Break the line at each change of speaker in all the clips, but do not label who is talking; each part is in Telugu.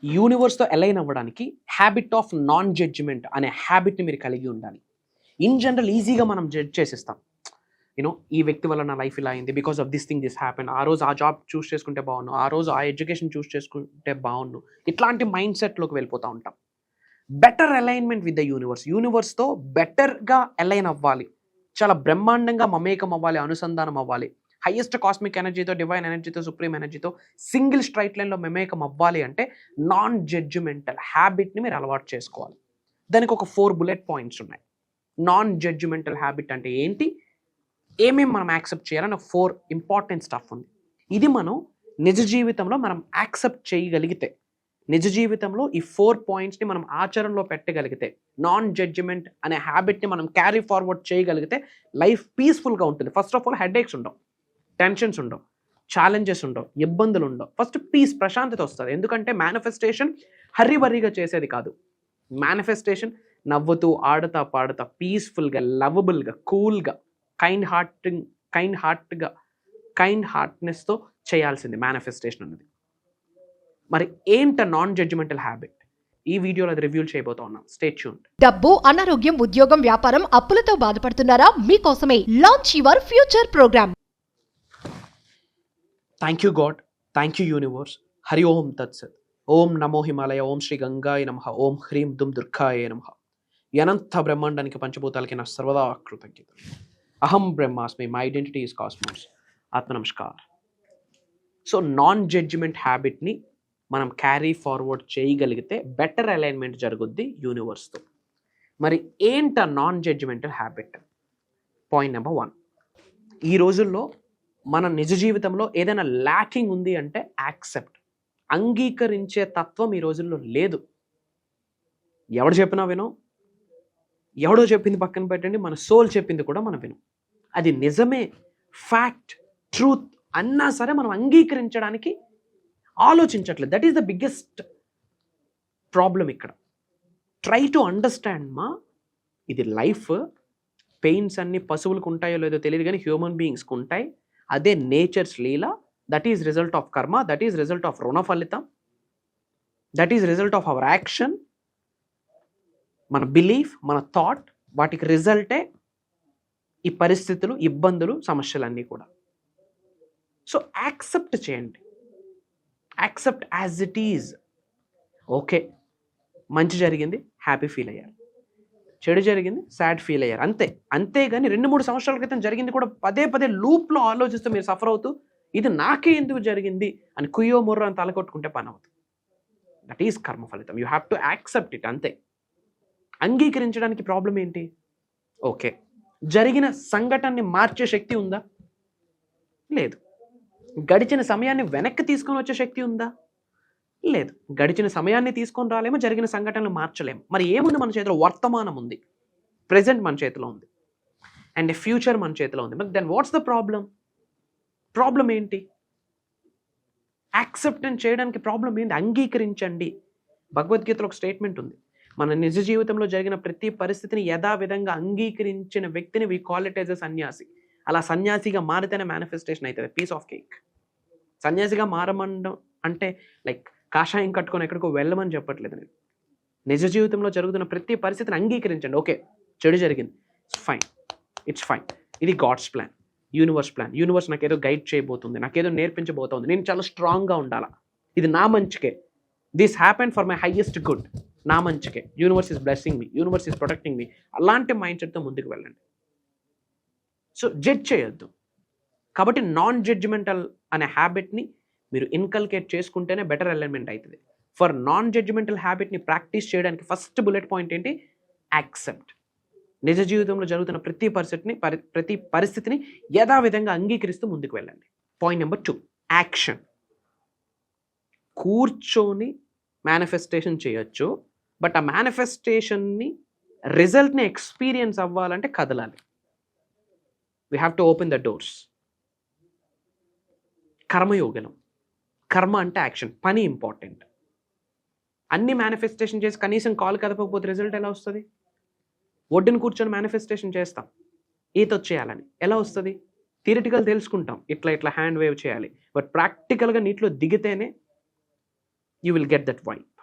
యూనివర్స్తో అలైన్ అవ్వడానికి హ్యాబిట్ ఆఫ్ నాన్ జడ్జిమెంట్ అనే హ్యాబిట్ని మీరు కలిగి ఉండాలి. ఇన్ జనరల్ ఈజీగా మనం జడ్జ్ చేసేస్తాం. ఈ వ్యక్తి వల్ల నా లైఫ్ ఇలా అయింది, because of this thing this happen. ఆ రోజు ఆ జాబ్ చూస్ చేసుకుంటే బాగున్నాను, ఆ రోజు ఆ ఎడ్యుకేషన్ చూస్ చేసుకుంటే బాగున్నాను. ఇట్లాంటి మైండ్ సెట్లోకి వెళ్ళిపోతూ ఉంటాం. బెటర్ అలైన్మెంట్ విత్ ద యూనివర్స్తో బెటర్గా అలైన్ అవ్వాలి, చాలా బ్రహ్మాండంగా మమేకం అవ్వాలి, అనుసంధానం అవ్వాలి. హైయెస్ట్ కాస్మిక్ ఎనర్జీతో, డివైన్ ఎనర్జీతో, సుప్రీం ఎనర్జీతో సింగిల్ స్ట్రైట్ లైన్లో మమేకం అవ్వాలి అంటే నాన్ జడ్జిమెంటల్ హ్యాబిట్ని మీరు అలవాటు చేసుకోవాలి. దానికి ఒక 4 బుల్లెట్ పాయింట్స్ ఉన్నాయి. నాన్ జడ్జిమెంటల్ హ్యాబిట్ అంటే ఏంటి, ఏమేమి మనం యాక్సెప్ట్ చేయాలని 4 ఇంపార్టెంట్ స్టఫ్ ఉంది. ఇది మనం నిజ జీవితంలో మనం యాక్సెప్ట్ చేయగలిగితే, నిజ జీవితంలో ఈ 4 పాయింట్స్ని మనం ఆచరణలో పెట్టగలిగితే, నాన్ జడ్జిమెంట్ అనే హ్యాబిట్ని మనం క్యారీ ఫార్వర్డ్ చేయగలిగితే లైఫ్ పీస్ఫుల్గా ఉంటుంది. ఫస్ట్ ఆఫ్ ఆల్ హెడేక్స్ ఉండవు, టెన్షన్స్ ఉండవు, ఛాలెంజెస్ ఉండవు, ఇబ్బందులు ఉండవు. ఫస్ట్ పీస్, ప్రశాంతత వస్తుంది. ఎందుకంటే మేనిఫెస్టేషన్ హర్రీబర్రీగా చేసేది కాదు. మేనిఫెస్టేషన్ నవ్వుతూ, ఆడుతా, పాడుతా, పీస్ఫుల్గా, లవబుల్గా, కూల్గా, కైండ్ హార్ట్నెస్తో చేయాల్సింది మేనిఫెస్టేషన్ అన్నది. మరి ఏంట నాన్ జడ్జిమెంటల్ హ్యాబిట్? ఈ వీడియోలో అది రివ్యూ చేయబోతా ఉన్నాం. Stay tuned.
డబ్బు, అనారోగ్యం, ఉద్యోగం, వ్యాపారం, అప్పులతో బాధపడుతున్నారా? మీకోసమే launch your future programme.
Thank you god, thank you universe. Hari Om తత్సత్. ఓం నమో హిమాలయ, ఓం శ్రీ గంగాయ నమః, ఓం హ్రీం దుమ్ దుర్గాయ నమః. అనంత బ్రహ్మాండానికి, పంచభూతాలకి నా సర్వదా కృతజ్ఞతలు. అహం బ్రహ్మాస్మి, మై ఐడెంటిటీ ఈజ్ కాస్మోస్. ఆత్మ నమస్కార్. సో నాన్ జడ్జిమెంట్ హ్యాబిట్ని మనం క్యారీ ఫార్వర్డ్ చేయగలిగితే బెటర్ అలైన్మెంట్ జరుగుద్ది యూనివర్స్తో. మరి ఏంట non judgemental habit? Point number 1, ఈ రోజుల్లో మన నిజ జీవితంలో ఏదైనా ల్యాకింగ్ ఉంది అంటే యాక్సెప్ట్, అంగీకరించే తత్వం ఈ రోజుల్లో లేదు. ఎవడు చెప్పినా వినం, ఎవడో చెప్పింది పక్కన పెట్టండి, మన సోల్ చెప్పింది కూడా మనం వినం. అది నిజమే, ఫ్యాక్ట్, ట్రూత్ అన్నా సరే మనం అంగీకరించడానికి ఆలోచించట్లేదు. That is the biggest problem ఇక్కడ. ట్రై టు అండర్స్టాండ్ ఇది లైఫ్. పెయిన్స్ అన్ని పశువులకు ఉంటాయో లేదో తెలియదు, కానీ హ్యూమన్ బీయింగ్స్కి ఉంటాయి. అదే నేచర్స్ లీల. That is result of karma, that is result of రుణ ఫలితం, that is result of our action. మన బిలీఫ్, మన థాట్, వాటికి రిజల్టే ఈ పరిస్థితులు, ఇబ్బందులు, సమస్యలన్నీ కూడా. సో యాక్సెప్ట్ చేయండి, accept as it is. Okay, మంచి జరిగింది, హ్యాపీ ఫీల్ అయ్యారు, చెడు జరిగింది, సాడ్ ఫీల్ అయ్యారు, అంతేగాని 2-3 సంవత్సరాల క్రితం జరిగింది కూడా పదే పదే లూప్లో ఆలోచిస్తూ మీరు సఫర్ అవుతూ ఇది నాకే ఎందుకు జరిగింది అని కుయ్యో ముర్రో అని తలకొట్టుకుంటే పని అవుతుంది. దట్ ఈస్ కర్మ ఫలితం. You have to accept it. అంతే. అంగీకరించడానికి ప్రాబ్లం ఏంటి? ఓకే, జరిగిన సంఘటనని మార్చే శక్తి ఉందా? లేదు. గడిచిన సమయాన్ని వెనక్కి తీసుకొని వచ్చే శక్తి ఉందా? లేదు. గడిచిన సమయాన్ని తీసుకొని రాలేమో, జరిగిన సంఘటనలు మార్చలేము. మరి ఏముంది మన చేతిలో? వర్తమానం ఉంది, ప్రెజెంట్ మన చేతిలో ఉంది, అండ్ ఫ్యూచర్ మన చేతిలో ఉంది. మరి then what's the problem? Problem ఏంటి? యాక్సెప్టెన్స్ చేయడానికి ప్రాబ్లం ఏంటి? అంగీకరించండి. భగవద్గీతలో ఒక స్టేట్మెంట్ ఉంది, మన నిజ జీవితంలో జరిగిన ప్రతి పరిస్థితిని యథావిధంగా అంగీకరించిన వ్యక్తిని we call it as a sanyasi. అలా సన్యాసిగా మారితేనే మేనిఫెస్టేషన్ అవుతుంది. Piece of cake. సన్యాసిగా మారమండం అంటే లైక్ కాషాయం కట్టుకొని ఎక్కడికో వెళ్ళమని చెప్పట్లేదు నేను. నిజ జీవితంలో జరుగుతున్న ప్రతి పరిస్థితిని అంగీకరించండి. ఓకే, చెడు జరిగింది, ఇట్స్ ఫైన్. ఇది God's plan, universe plan. Universe నాకేదో గైడ్ చేయబోతుంది, నాకేదో నేర్పించబోతుంది, నేను చాలా స్ట్రాంగ్గా ఉండాలా, ఇది నా మంచికే. This happen for my highest good, నా మంచికే. Universe is blessing me, universe is protecting me. అలాంటి మైండ్ సెట్తో ముందుకు వెళ్ళండి. సో జడ్జ్ చేయొద్దు. కాబట్టి నాన్ జడ్జిమెంటల్ అనే హ్యాబిట్ని మీరు ఇన్కల్కేట్ చేసుకుంటేనే బెటర్ అలైన్మెంట్ అవుతుంది. ఫర్ నాన్ జడ్జిమెంటల్ హ్యాబిట్ని ప్రాక్టీస్ చేయడానికి ఫస్ట్ బుల్లెట్ పాయింట్ ఏంటి? యాక్సెప్ట్. నిజ జీవితంలో జరుగుతున్న ప్రతి పరిస్థితిని యథావిధంగా అంగీకరిస్తూ ముందుకు వెళ్ళండి. Point number 2, action. కూర్చొని మేనిఫెస్టేషన్ చేయొచ్చు, బట్ ఆ మేనిఫెస్టేషన్ని రిజల్ట్ని ఎక్స్పీరియన్స్ అవ్వాలంటే కదలాలి. We have to open the doors. కర్మయోగనం. కర్మ అంటే యాక్షన్, పని ఇంపార్టెంట్. అన్ని మేనిఫెస్టేషన్ చేసి కనీసం కాల్ కదపకపోతే రిజల్ట్ ఎలా వస్తుంది? ఒడ్డును కూర్చొని మేనిఫెస్టేషన్ చేస్తాం, ఈత వచ్చేయాలని, ఎలా వస్తుంది? థియరిటికల్ తెలుసుకుంటాం, ఇట్లా హ్యాండ్ వేవ్ చేయాలి, బట్ ప్రాక్టికల్గా నీటిలో దిగితేనే you will get that vibe.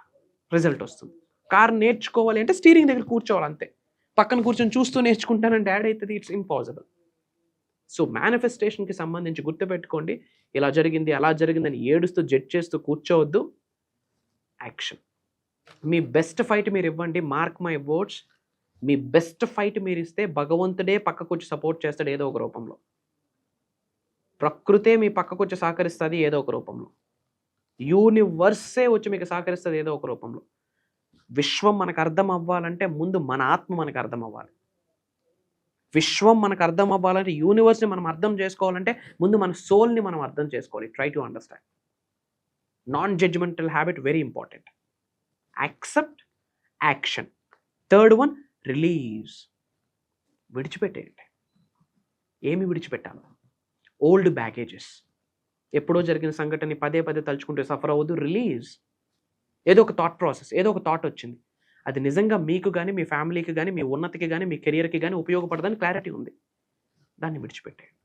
Result వస్తుంది. కార్ నేర్చుకోవాలి అంటే స్టీరింగ్ దగ్గర కూర్చోవాలి అంతే. పక్కన కూర్చొని చూస్తూ నేర్చుకుంటానంటే యాడ్ అవుతుంది, ఇట్స్ ఇంపాసిబుల్. సో మేనిఫెస్టేషన్కి సంబంధించి గుర్తుపెట్టుకోండి, ఇలా జరిగింది అలా జరిగిందని ఏడుస్తూ జడ్జ్ చేస్తూ కూర్చోవద్దు. యాక్షన్. మీ బెస్ట్ ఫైట్ మీరు ఇవ్వండి. మార్క్ మై వర్డ్స్, మీ బెస్ట్ ఫైట్ మీరు ఇస్తే భగవంతుడే పక్కకు వచ్చి సపోర్ట్ చేస్తాడు ఏదో ఒక రూపంలో. ప్రకృతే మీ పక్కకు వచ్చి సహకరిస్తుంది ఏదో ఒక రూపంలో. యూనివర్సే వచ్చి మీకు సహకరిస్తుంది ఏదో ఒక రూపంలో. విశ్వం మనకు అర్థం అవ్వాలంటే ముందు మన ఆత్మ మనకు అర్థం అవ్వాలి. విశ్వం మనకు అర్థం అవ్వాలంటే, యూనివర్స్ని మనం అర్థం చేసుకోవాలంటే ముందు మన సోల్ని మనం అర్థం చేసుకోవాలి. Try to understand. Non judgemental habit very important. Accept, action. Third one, release. విడిచిపెట్టేయండి. ఏమి విడిచిపెట్టాలి? Old baggages. ఎప్పుడో జరిగిన సంఘటనని పదే పదే తలుచుకుంటే సఫర్ అవ్వద్దు. రిలీజ్. ఏదో ఒక థాట్ ప్రాసెస్, ఏదో ఒక థాట్ వచ్చింది, అది నిజంగా మీకు కానీ మీ ఫ్యామిలీకి కానీ మీ ఉన్నతికి కానీ మీ కెరియర్కి కానీ ఉపయోగపడదని క్లారిటీ ఉంది, దాన్ని విడిచిపెట్టేయండి.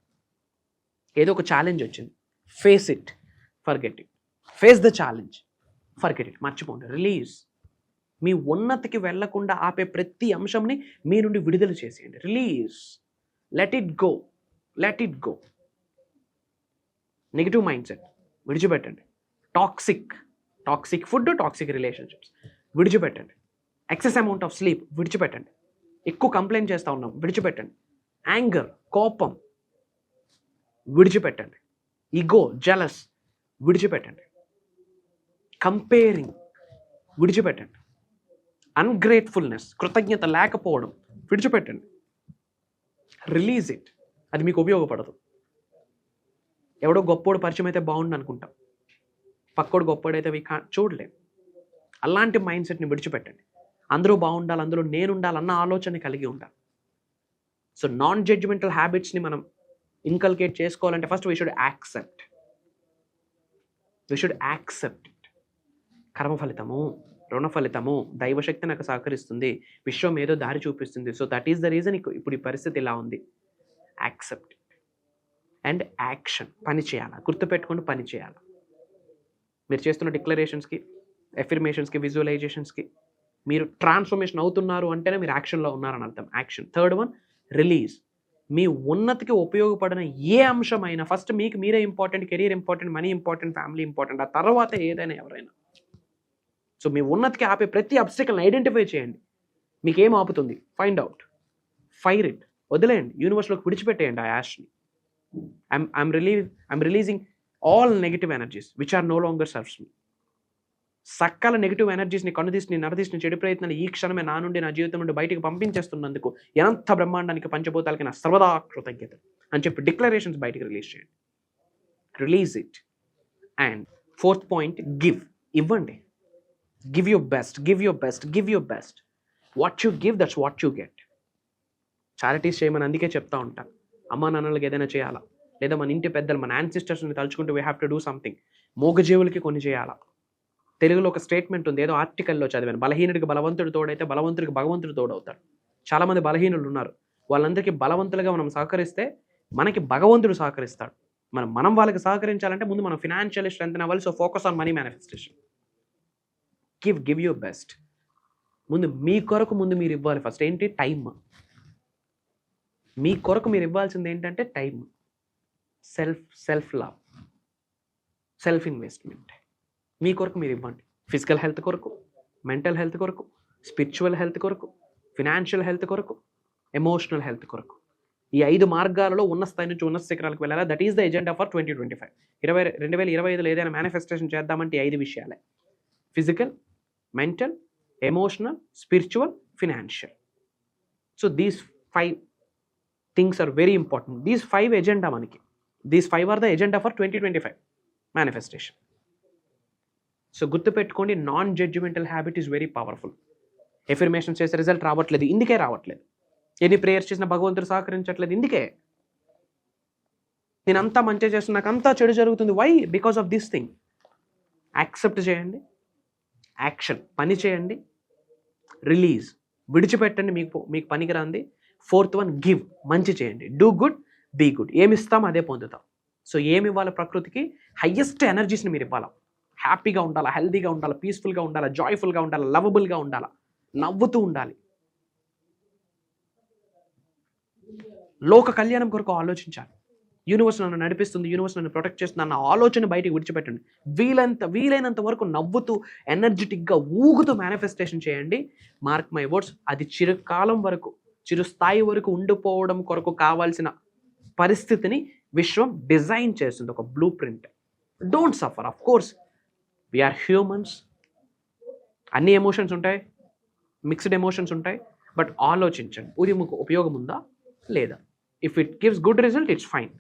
ఏదో ఒక ఛాలెంజ్ వచ్చింది, face it, forget it. Face the challenge, forget it, మర్చిపోండి. రిలీజ్. మీ ఉన్నతికి వెళ్లకుండా ఆపే ప్రతి అంశంని మీ నుండి విడుదల చేసేయండి. Release. Let it go, let it go. Negative mindset విడిచిపెట్టండి. టాక్సిక్ ఫుడ్, టాక్సిక్ రిలేషన్షిప్స్ విడిచిపెట్టండి. ఎక్సెస్ అమౌంట్ ఆఫ్ స్లీప్ విడిచిపెట్టండి. ఎక్కువ కంప్లైంట్ చేస్తూ ఉన్నాం, విడిచిపెట్టండి. యాంగర్, కోపం విడిచిపెట్టండి. ఈగో, జలస్ విడిచిపెట్టండి. కంపేరింగ్ విడిచిపెట్టండి. అన్గ్రేట్ఫుల్నెస్, కృతజ్ఞత లేకపోవడం విడిచిపెట్టండి. Release it. అది మీకు ఉపయోగపడదు. ఎవడో గొప్పోడు పరిచయం అయితే బాగుండు అనుకుంటాం, పక్కోడు గొప్పోడైతే చూడలేం. అలాంటి మైండ్ సెట్ని విడిచిపెట్టండి. అందరూ బాగుండాలి, అందులో నేను ఉండాలన్న ఆలోచన కలిగి ఉండాలి. సో నాన్ జడ్జ్మెంటల్ హ్యాబిట్స్ని మనం ఇన్కల్కేట్ చేసుకోవాలంటే first we should accept. It. కర్మ ఫలితము, రుణ ఫలితము, దైవశక్తి నాకు సహకరిస్తుంది, విశ్వం ఏదో దారి చూపిస్తుంది. So that is the reason ఇప్పుడు ఈ పరిస్థితి ఇలా ఉంది. Accept it and action. పని చేయాలి. గుర్తుపెట్టుకొని పని చేయాలి. మీరు చేస్తున్న డిక్లరేషన్స్కి, ఎఫర్మేషన్స్కి, విజువలైజేషన్స్కి మీరు ట్రాన్స్ఫర్మేషన్ అవుతున్నారు అంటేనే మీరు యాక్షన్లో ఉన్నారని అర్థం. యాక్షన్. Third one, release. మీ ఉన్నతికి ఉపయోగపడిన ఏ అంశమైనా ఫస్ట్ మీకు మీరే important. Career important, money important, family important, ఆ తర్వాత ఏదైనా ఎవరైనా. సో మీ ఉన్నతికి ఆపే ప్రతి అబ్స్టికల్ని ఐడెంటిఫై చేయండి. మీకేం ఆపుతుంది? ఫైండ్ అవుట్, ఫైర్ ఇట్, వదిలేయండి. యూనివర్స్లోకి విడిచిపెట్టేయండి ఆ యాష్ని. I'm releasing all negative energies which are no longer serves me. సకల నెగిటివ్ ఎనర్జీస్ని, కన్నుదీసిని, నరదీసిని, చెడు ప్రయత్నాన్ని ఈ క్షణమే నా నుండి, నా జీవితం నుండి బయటికి పంపించేస్తున్నందుకు ఎంత బ్రహ్మాండానికి, పంచభూతాలకి నా సర్వదా కృతజ్ఞత అని చెప్పి డిక్లరేషన్స్ బయటికి రిలీజ్ చేయండి. Release it. And fourth point, give. ఇవ్వండి. Give your best, give your best, give your best. What you give, that's what you get. Charities చేయమని అందుకే చెప్తా ఉంటాను. అమ్మా నాన్నలకి ఏదైనా చేయాలా, లేదా మన ఇంటి పెద్దలు, మన యాన్సిస్టర్స్ని తలుచుకుంటూ we have to do something. మూగజీవులకి కొన్ని చేయాలా. తెలుగులో ఒక స్టేట్మెంట్ ఉంది, ఏదో ఆర్టికల్లో చదివాను, బలహీనుడికి బలవంతుడు తోడైతే బలవంతుడికి భగవంతుడు తోడవుతాడు. చాలామంది బలహీనులు ఉన్నారు, వాళ్ళందరికీ బలవంతులుగా మనం సహకరిస్తే మనకి భగవంతుడు సహకరిస్తాడు. మనం వాళ్ళకి సహకరించాలంటే ముందు మనం ఫినాన్షియల్ స్ట్రెంత్ అవ్వాలి. So focus on money manifestation. Give your best. ముందు మీ కొరకు ముందు మీరు ఇవ్వాలి. ఫస్ట్ ఏంటి? టైమ్. మీ కొరకు మీరు ఇవ్వాల్సింది ఏంటంటే time. Self love, self investment. మీ కొరకు మీరు ఇవ్వండి. ఫిజికల్ హెల్త్ కొరకు, మెంటల్ హెల్త్ కొరకు, స్పిరిచువల్ హెల్త్ కొరకు, ఫినాన్షియల్ హెల్త్ కొరకు, ఎమోషనల్ హెల్త్ కొరకు. ఈ 5 మార్గాలలో ఉన్న స్థాయి నుంచి ఉన్న శిఖరాలకు వెళ్ళాలా. That is the agenda for 2025. 2025లో ఏదైనా మేనిఫెస్టేషన్ చేద్దామంటే 5 విషయాలే: physical, mental, emotional, spiritual, financial. So these 5 things are very important. These 5 agenda మనకి. These 5 are the agenda for 2025 manifestation. So గుర్తుపెట్టుకోండి, non judgemental habit is very powerful. Affirmation చేసే రిజల్ట్ రావట్లేదు, ఇందుకే రావట్లేదు. ఎన్ని ప్రేయర్స్ చేసినా భగవంతుడు సహకరించట్లేదు, ఇందుకే. నేను అంతా మంచిగా చేస్తున్నా, నాకు అంతా చెడు జరుగుతుంది. Why? Because of this thing. Accept చేయండి. యాక్షన్. పని చేయండి. రిలీజ్. విడిచిపెట్టండి మీకు పనికి రాంది. Fourth one, give. మంచి చేయండి. Do good, be good. ఏమి ఇస్తాం అదే పొందుతాం. సో ఏమి ఇవ్వాలి ప్రకృతికి? హయ్యెస్ట్ ఎనర్జీస్ని మీరు ఇవ్వాలి. హ్యాపీగా ఉండాలా, హెల్తీగా ఉండాలా, పీస్ఫుల్గా ఉండాలా, జాయ్ఫుల్గా ఉండాలా, లవబుల్గా ఉండాలా, నవ్వుతూ ఉండాలి. లోక కళ్యాణం కొరకు ఆలోచించాలి. యూనివర్స్ నన్ను నడిపిస్తుంది, యూనివర్స్ నన్ను ప్రొటెక్ట్ చేస్తుంది అన్న ఆలోచన బయటికి విడిచిపెట్టండి. వీలైనంత వరకు నవ్వుతూ ఎనర్జెటిక్గా ఊగుతూ మేనిఫెస్టేషన్ చేయండి. మార్క్ మై వర్డ్స్, అది చిరకాలం వరకు, చిరుస్థాయి వరకు ఉండిపోవడం కొరకు కావాల్సిన పరిస్థితిని విశ్వం డిజైన్ చేస్తుంది, ఒక blueprint. Don't suffer. Of course we are humans, అన్ని ఎమోషన్స్ ఉంటాయి, మిక్స్డ్ ఎమోషన్స్ ఉంటాయి, బట్ ఆలోచించండి, ఉపయోగం ఉందా లేదా. If it gives good result it's fine.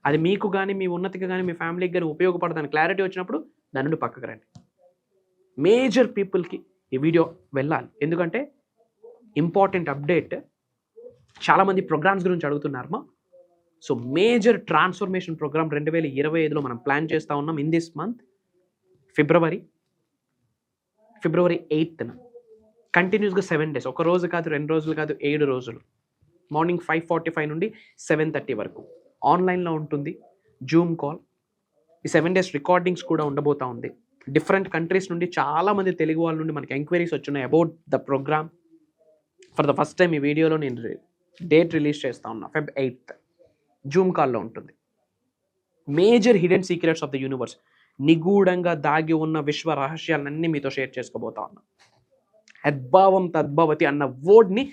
అది మీకు కానీ, మీ ఉన్నతికి కానీ, మీ ఫ్యామిలీకి కానీ ఉపయోగపడదని క్లారిటీ వచ్చినప్పుడు దాని నుండి పక్కకు రండి. మేజర్ పీపుల్కి ఈ వీడియో వెళ్ళాలి, ఎందుకంటే ఇంపార్టెంట్ అప్డేట్. చాలామంది ప్రోగ్రామ్స్ గురించి అడుగుతున్నారమ్మా. సో మేజర్ ట్రాన్స్ఫర్మేషన్ ప్రోగ్రామ్ 2025లో మనం ప్లాన్ చేస్తూ ఉన్నాం. ఇన్ దిస్ మంత్ ఫిబ్రవరి 8న కంటిన్యూస్గా 7 days, ఒక రోజు కాదు, 2 రోజులు కాదు, 7 రోజులు, మార్నింగ్ 5:45 నుండి 7:30 వరకు ఆన్లైన్లో ఉంటుంది. Zoom call. ఈ 7 days రికార్డింగ్స్ కూడా ఉండబోతా ఉంది. డిఫరెంట్ కంట్రీస్ నుండి చాలామంది తెలుగు వాళ్ళ నుండి మనకి ఎంక్వైరీస్ వచ్చున్నాయి about the programme. For the first time ఈ వీడియోలో నేను డేట్ రిలీజ్ చేస్తా ఉన్నా. Feb 8th జూమ్ కాల్లో ఉంటుంది. Major hidden secrets of the universe, నిగూఢంగా దాగి ఉన్న విశ్వ రహస్యాలన్నీ మీతో షేర్ చేసుకోబోతా ఉన్నా. యద్భావం తద్భవతి అన్న వర్డ్ని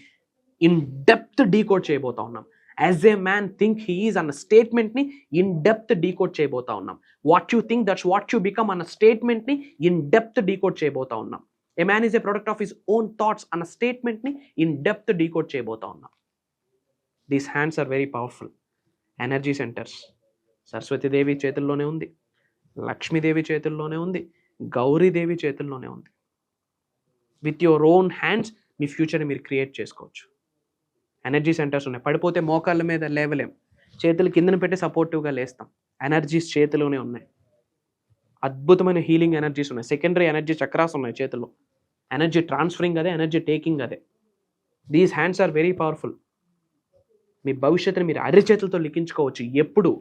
ఇన్ డెప్త్ డీకోడ్ చేయబోతా ఉన్నాం. As a man think he is అన్న స్టేట్మెంట్ని ఇన్ డెప్త్ డీకోడ్ చేయబోతా ఉన్నాం. What you think that's what you become అన్న స్టేట్మెంట్ని ఇన్ డెప్త్ డీకోడ్ చేయబోతా ఉన్నాం. A man is a product of his own thoughts అన్న స్టేట్మెంట్ని ఇన్ డెప్త్ డీకోడ్ చేయబోతా ఉన్నాం. These hands are very powerful. Energy centres Saraswati Devi చేతుల్లోనే ఉంది, లక్ష్మీదేవి చేతుల్లోనే ఉంది, గౌరీదేవి చేతుల్లోనే ఉంది. విత్ యువర్ ఓన్ హ్యాండ్స్ మీ ఫ్యూచర్ని మీరు క్రియేట్ చేసుకోవచ్చు. ఎనర్జీ సెంటర్స్ ఉన్నాయి. పడిపోతే మోకాళ్ళ మీద లేవలేం, చేతులు కిందన పెట్టి సపోర్టివ్గా లేస్తాం. ఎనర్జీస్ చేతిలోనే ఉన్నాయి. అద్భుతమైన హీలింగ్ ఎనర్జీస్ ఉన్నాయి. సెకండరీ ఎనర్జీ చక్రాస్ ఉన్నాయి చేతుల్లో. ఎనర్జీ ట్రాన్స్ఫరింగ్ అదే, ఎనర్జీ టేకింగ్ అదే. These hands are very powerful. మీ భవిష్యత్తుని మీరు అరిచేతులతో లిఖించుకోవచ్చు. ఎప్పుడు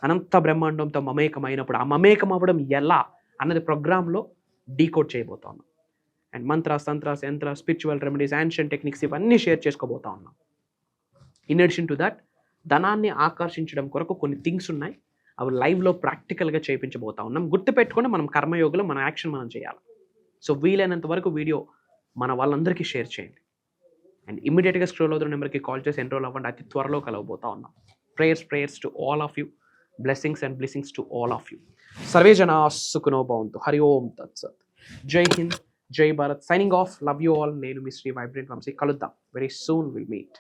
అనంత బ్రహ్మాండంతో మమేకమైనప్పుడు. ఆ మమేకం అవ్వడం ఎలా అన్నది ప్రోగ్రాంలో డీకోడ్ చేయబోతా ఉన్నాం. And mantras, tantras, yantras, spiritual remedies, ancient techniques ఇవన్నీ షేర్ చేసుకోబోతా ఉన్నాం. ఇన్ అడిషన్ టు దట్, ధనాన్ని ఆకర్షించడం కొరకు కొన్ని థింగ్స్ ఉన్నాయి. అవి లైవ్లో ప్రాక్టికల్గా చేయించబోతా ఉన్నాం. గుర్తుపెట్టుకొని మనం కర్మయోగంలో మన యాక్షన్ మనం చేయాలి. సో వీలైనంత వరకు వీడియో మన వాళ్ళందరికీ షేర్ చేయండి. అండ్ ఇమీడియట్గా స్క్రోల్ అవుతున్న నెంబర్కి కాల్ చేసి ఎన్రోల్ అవ్వండి. అతి త్వరలో కలవబోతా ఉన్నాం. Prayers to all of you. Blessings and blessings to all of you. Survey జనా సుఖినో భవంతు. హరి ఓం తత్సత్. జై హింద్, జై Bharat. Signing off. Love you all. నేను మీ శ్రీ వైబ్రెంట్ వంశీ. కలుద్దాం. Very soon will meet.